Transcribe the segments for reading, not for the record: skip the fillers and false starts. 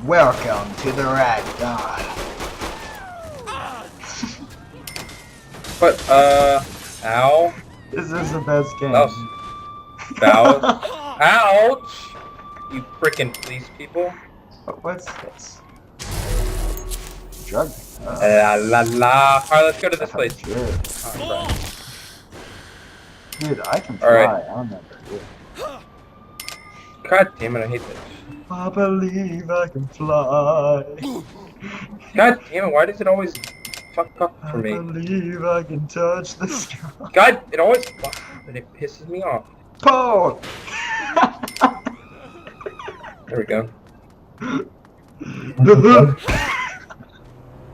Welcome to the Rag God. What? Ow. This is the best game. That was ouch! You freaking police people. What's this? Drug. La la la. Alright, let's go to this place. Oh, dude, I can fly. Alright. I'll never do it. God damn it, I hate this. I believe I can fly. God damn it, why does it always fuck up for me? I believe I can touch the sky. God, it always but it pisses me off. Paul! There we go.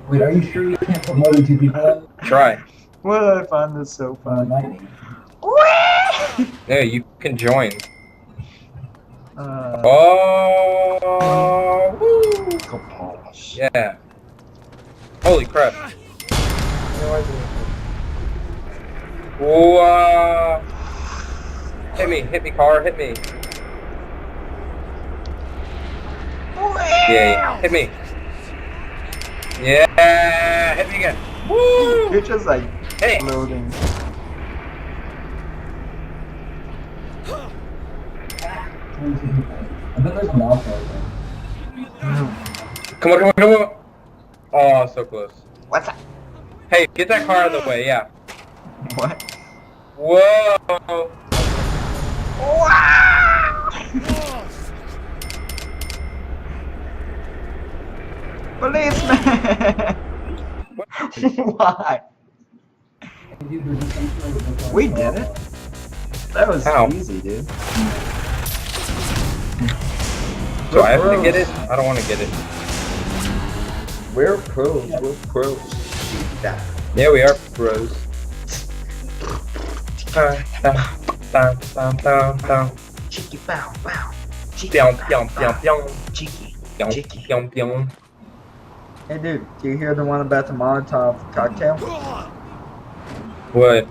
Wait, are you sure you can't put more than 2 people in? Try. Why do I find this so fun? Yeah, you can join. Oh, Woo! Kaposh. Yeah. Holy crap. Whoa! Hit me, car, hit me. Yeah, hit me. Yeah, hit me again. Woo! You're just like Hey! floating. I bet there's a mouse out Come on, come on, come on. Oh, so close. What's that? Hey, get that car out of the way, yeah. What? Whoa! Policeman! Why? there. We did it. That was How? easy, dude. Do I have to get it? I don't want to get it. We're pros. We're pros. Yeah, we are bros. Cheeky bow bow. Cheeky. Hey dude, do you hear the one about the Molotov cocktail? What?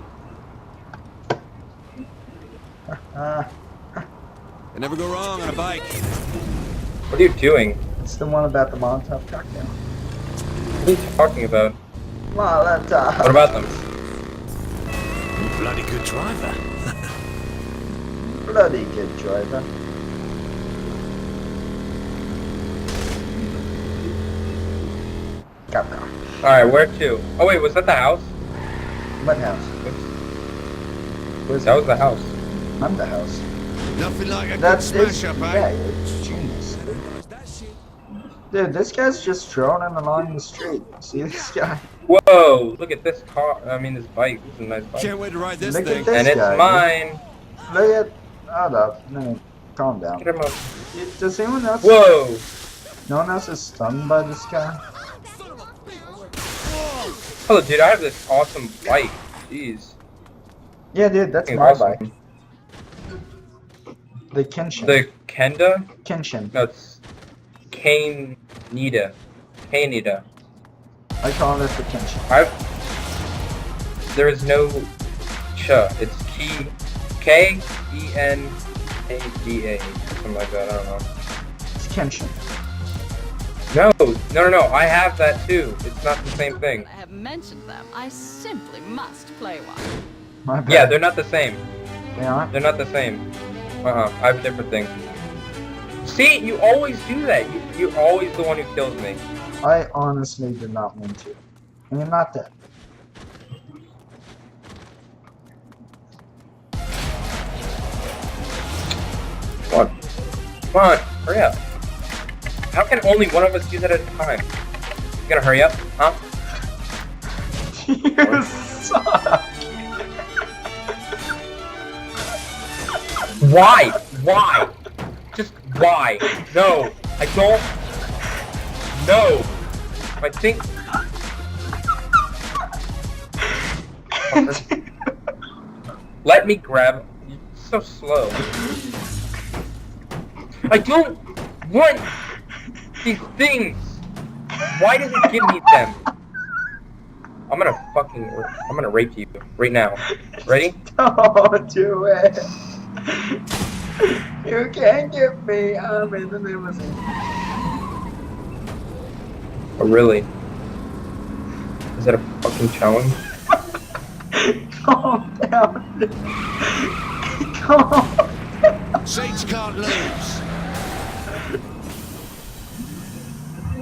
You never go wrong on a bike. What are you doing? It's the one about the Molotov cocktail. What are you talking about? Molotov. What about them? Bloody good driver. Bloody good driver. Capcom. Alright, where to? Oh wait, was that the house? What house? Where's That was the house. I'm the house. Nothing like a good That's smash up, yeah, eh? it's genius. Dude, this guy's just strolling along the street. See this guy? Whoa! Look at this car. I mean, this bike. This is a nice bike. Can't wait to ride this Look at thing. this. And it's guy, mine. Look at. Hold up. No, calm down. Get him up. Does anyone else? Whoa! No one else is stunned by this guy? Oh, dude, I have this awesome bike. Jeez. Yeah, dude, that's Fucking my awesome. bike. The Kenshin. The Kenda? Kenshin. No, it's Kaneda. Kaneda. I call it the Kenshin. There is no ch. It's Kenada. Something like that. I don't know. It's Kenshin. No. I have that too. It's not the same thing. I have mentioned them. I simply must play one. My bad. Yeah, they're not the same. They aren't? They're not the same. I have different things. See, you always do that. You're always the one who kills me. I honestly did not mean to. And you're not dead. Come on, hurry up. How can only one of us use it at a time? You gonna hurry up, huh? You suck. Why? Why? Just why? No, I don't. No. I think. Let me grab. You're so slow. I don't want these things. Why does it give me them? I'm gonna rape you right now. Ready? Don't do it. You can't get me. I'm in the limousine. Oh, really? Is that a fucking challenge? Calm down. Calm. Saints can't lose.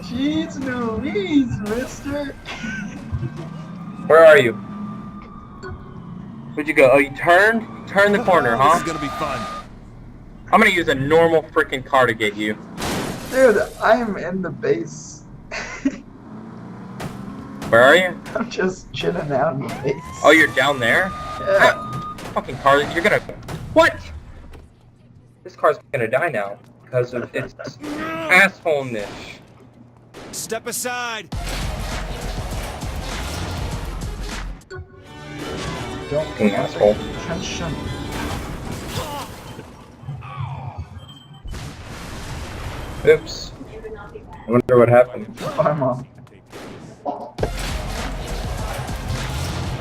Jeez Louise, mister. Where are you? Where'd you go? Oh, you turned? You turned the corner, This is huh? gonna be fun. I'm gonna use a normal freaking car to get you. Dude, I am in the base. Where are you? I'm just chilling out in the base. Oh, you're down there? Yeah. Ah, fucking car, you're gonna... What? This car's gonna die now because of its assholeness. Step aside. Don't Fucking asshole. attention. Oops. I wonder what happened. Bye, Mom.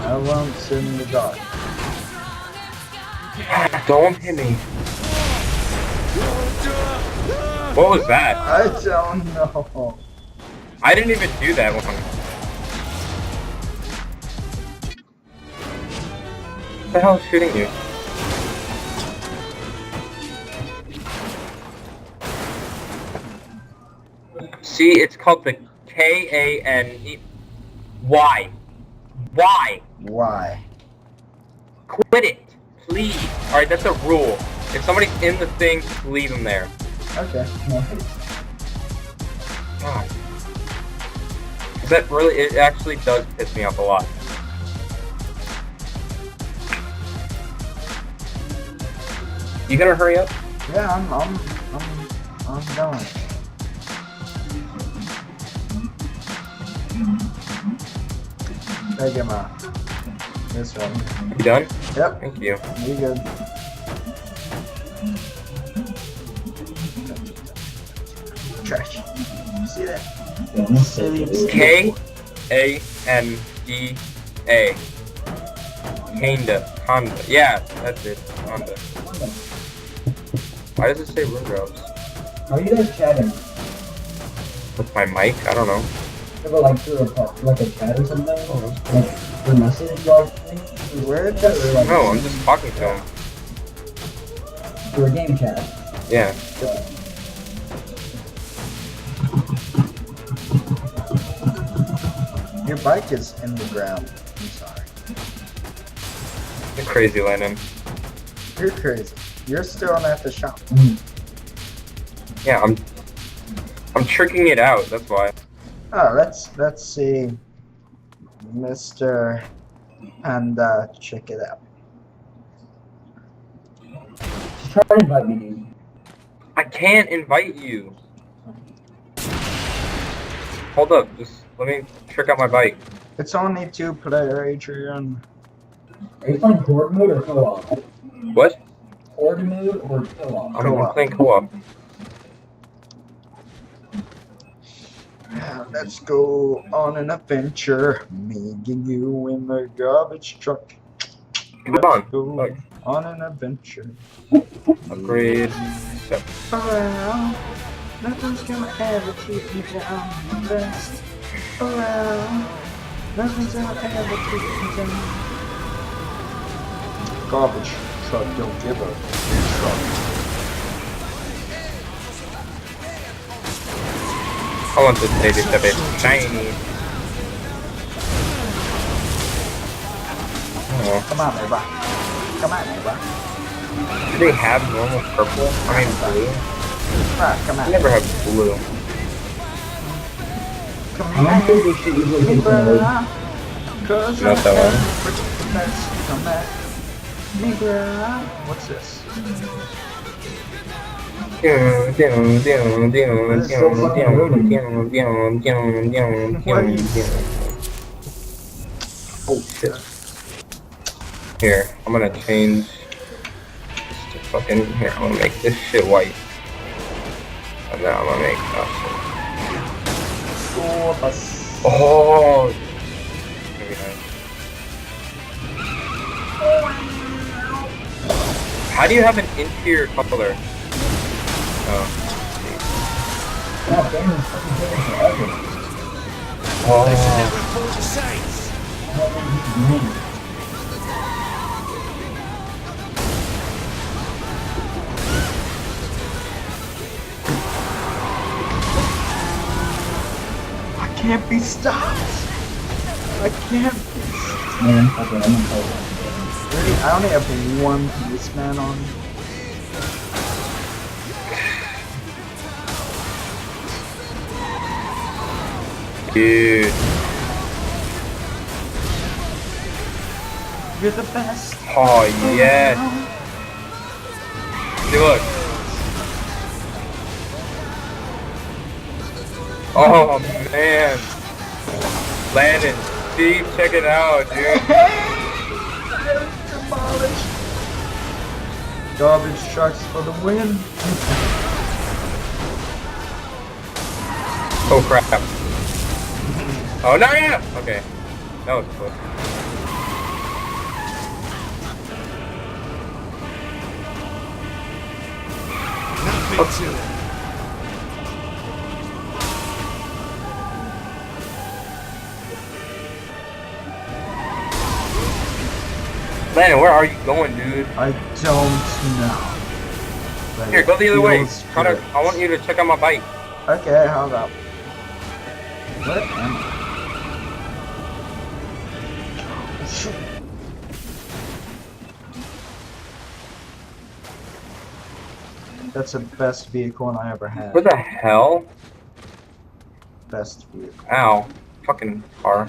I won't sit in the dark. Don't hit me. What was that? I don't know. I didn't even do that one. What the hell is shooting you? See, it's called the K-A-N-E. Why? Why? Why? Quit it, please. Alright, that's a rule. If somebody's in the thing, leave them there. Okay. God. 'Cause that really, it actually does piss me off a lot. You gonna hurry up? Yeah, I'm going. Take him out. This one. You done? Yep. Thank you. You good. Trash. You see that? Silly. K-A-N-D-A. Honda. Yeah, that's it. Honda. Why does it say room drops? How are you guys chatting? With my mic? I don't know. Ever like through a chat or something? Like through message log thing? Where just? Or, like, No, I'm just talking to him. through a game chat. Yeah. Your bike is in the ground. I'm sorry. You're crazy, Lennon. You're crazy. You're still at the shop. Yeah, I'm tricking it out, that's why. Oh, let's see, Mr. Panda, check it out. Just try to invite me, dude. I can't invite you. Hold up, just let me trick out my bike. It's only 2-player, Adrian. Are you playing horde mode or co-op? What? Horde mode or co-op? I'm playing co-op. Let's go on an adventure. Me and you in the garbage truck. Come on. Go Look. on an adventure. Upgrade. So, Around. Nothing's gonna ever keep me down. The best around. Nothing's gonna ever keep me down. Garbage truck, don't give up. Truck. I want this baby to be shiny. Oh, Come on, neighbor. Come on, neighbor. do they have normal purple? I mean blue? Right, come I on. never have blue. Come I don't think we should usually do neighbor. that. Cause Not that one. Come back. Neighbor. What's this? Oh shit. Here, I'm gonna change this to fucking here, I'm gonna make this shit white. And then I'm gonna make oh very nice. How do you have an interior color? Oh. God damn, it's fucking taking forever. They should Oh, never report the saints. I can't be stopped. I can't be stopped. Man, okay, I'm gonna play that. Really? I only have one policeman on. dude. You're the best. Oh, yes. See, look. Oh, man. Landon, Steve, check it out, dude. Demolished. Garbage trucks for the win. Oh, crap. Oh, no, yeah. Okay. That was close. Nothing to it. Landon, where are you going, dude? I don't know. But Here, go the other way. feels I good. want you to check out my bike. Okay, hold up. What am I? That's the best vehicle I ever had. Where the hell? Best vehicle. Ow. Fucking car.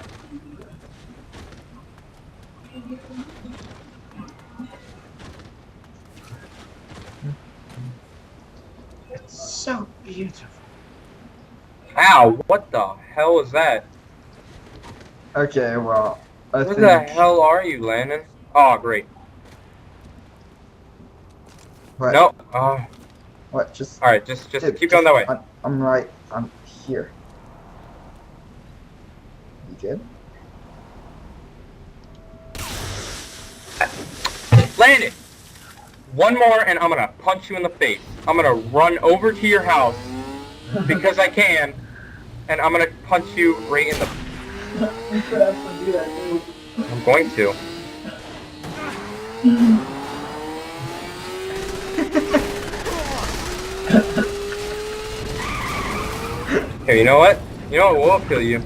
It's so beautiful. Ow, what the hell is that? Okay, well, I Where think the hell are you, Landon? Oh, great. What? No. What? Just Alright, just dude, keep going that way. I'm right. I'm here. You good? Landon! One more and I'm gonna punch you in the face. I'm gonna run over to your house because I can, and I'm gonna punch you right in the... I'm going to. Here, you know what? You know what will kill you?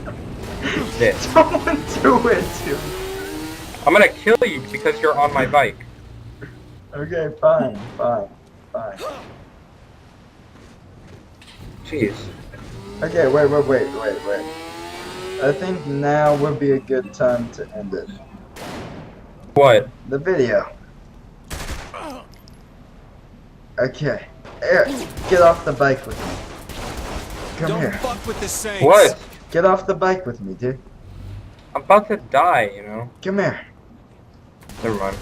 This. Don't do it, dude. I'm gonna kill you because you're on my bike. Okay, fine. Jeez. Okay, wait. I think now would be a good time to end it. What? The video. Okay. Eric, get off the bike with me. Come Don't here. fuck with the saints. What? Get off the bike with me, dude. I'm about to die, you know? Come here. Never mind.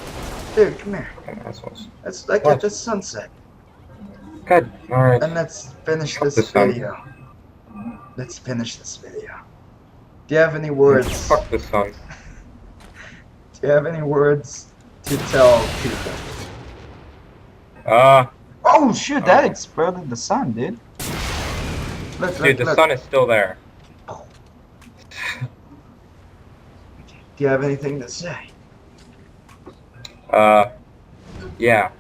Dude, come here. Fucking assholes. It's like What? at the sunset. Good. Alright. And let's finish Fuck this the sun. video. Let's finish this video. Do you have any words? Fuck the sun. Do you have any words to tell people? Oh shoot, that exploded the sun, dude. Look, Dude, the sun is still there. Do you have anything to say? Yeah.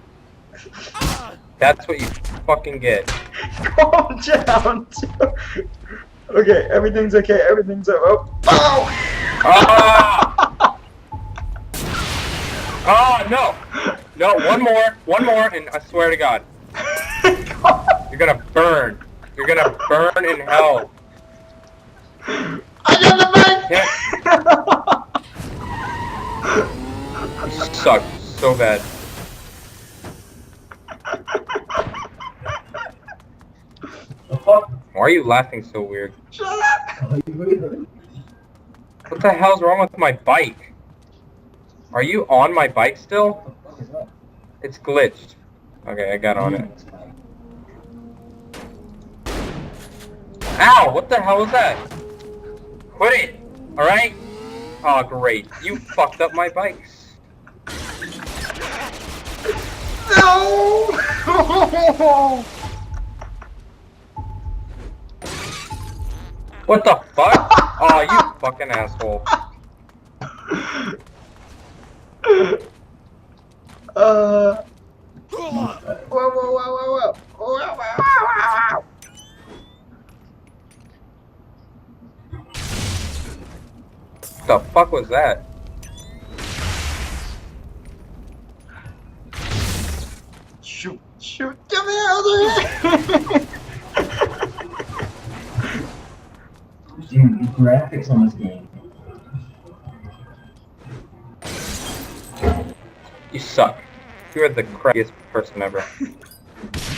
That's what you fucking get. Calm down, dude. Okay, everything's okay, everything's oh. Ah! Oh, no! No, one more, and I swear to God. You're gonna burn. You're gonna burn in hell. I got the bike! Yeah. You suck so bad. Why are you laughing so weird? Shut up! What the hell's wrong with my bike? Are you on my bike still? It's glitched. Okay, I got on it. Ow! What the hell is that? Quit it! Alright? Oh, great. You fucked up my bikes. No! What the fuck? Oh, you fucking asshole. Whoa, whoa, whoa, whoa, whoa. Whoa, whoa, whoa, whoa. The fuck was that? Shoot, shoot, get me out of here! Dude, the graphics on this game. You suck. You're the crappiest person ever.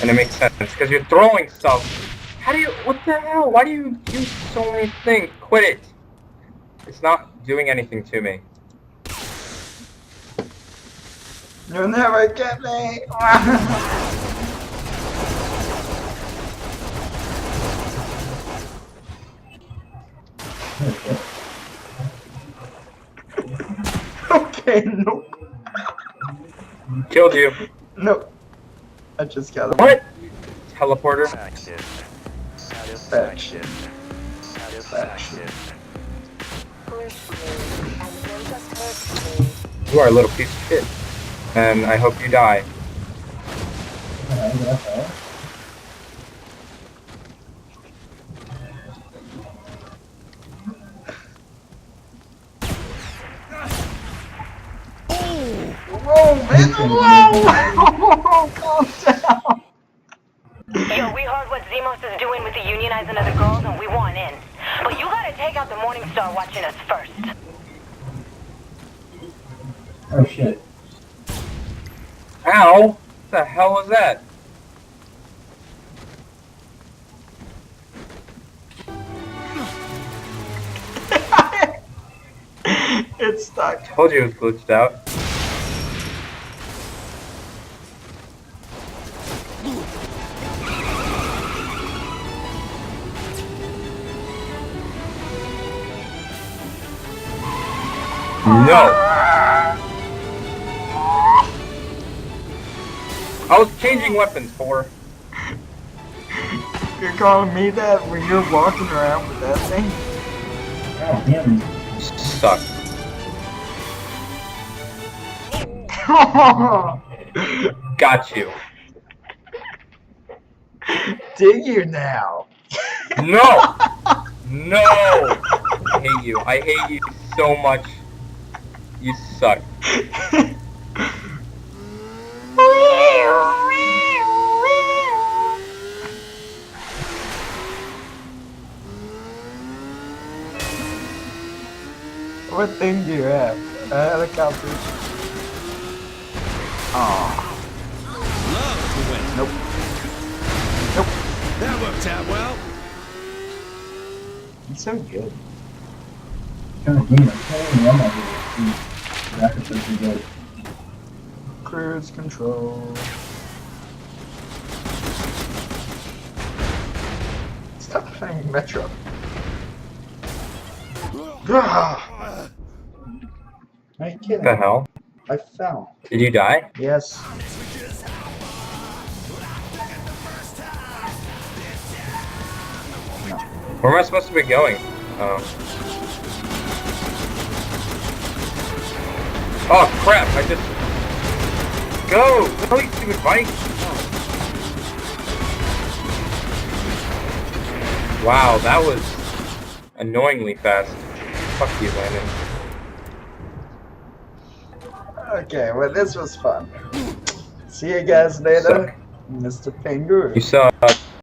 And it makes sense, because you're throwing stuff. How do you, what the hell? Why do you use so many things? Quit it. It's not doing anything to me. You'll never get me! Okay, nope. Killed you. Nope. I just got him. What? Teleporter? Satisfaction. You are a little piece of shit. And I hope you die. Whoa, man! Whoa! Calm down! Yo, we heard what Zemos is doing with the unionizing of the girls, and we want in. But you gotta take out the Morningstar watching us first. Oh shit. Ow! What the hell was that? It's stuck. Told you it was glitched out. No! I was changing weapons for. You're calling me that when you're walking around with that thing? Oh, damn. Suck. Got you. Do you now? No! No! I hate you. I hate you so much. You suck. What thing do you have? A helicopter? Oh, Love to win. nope. Nope. That worked out well. It's so good. Kind of game. I'm telling you, I'm not good. Graphics are pretty good. Cruise control. Stop playing Metro. Ah! Are you kidding? What the hell? I fell. Did you die? Yes. Where am I supposed to be going? Oh crap, I just... Go! Go, you stupid bike! Wow, that was annoyingly fast. Fuck you, Landon. Okay, well this was fun. See you guys later, Mr. Penguin. You suck.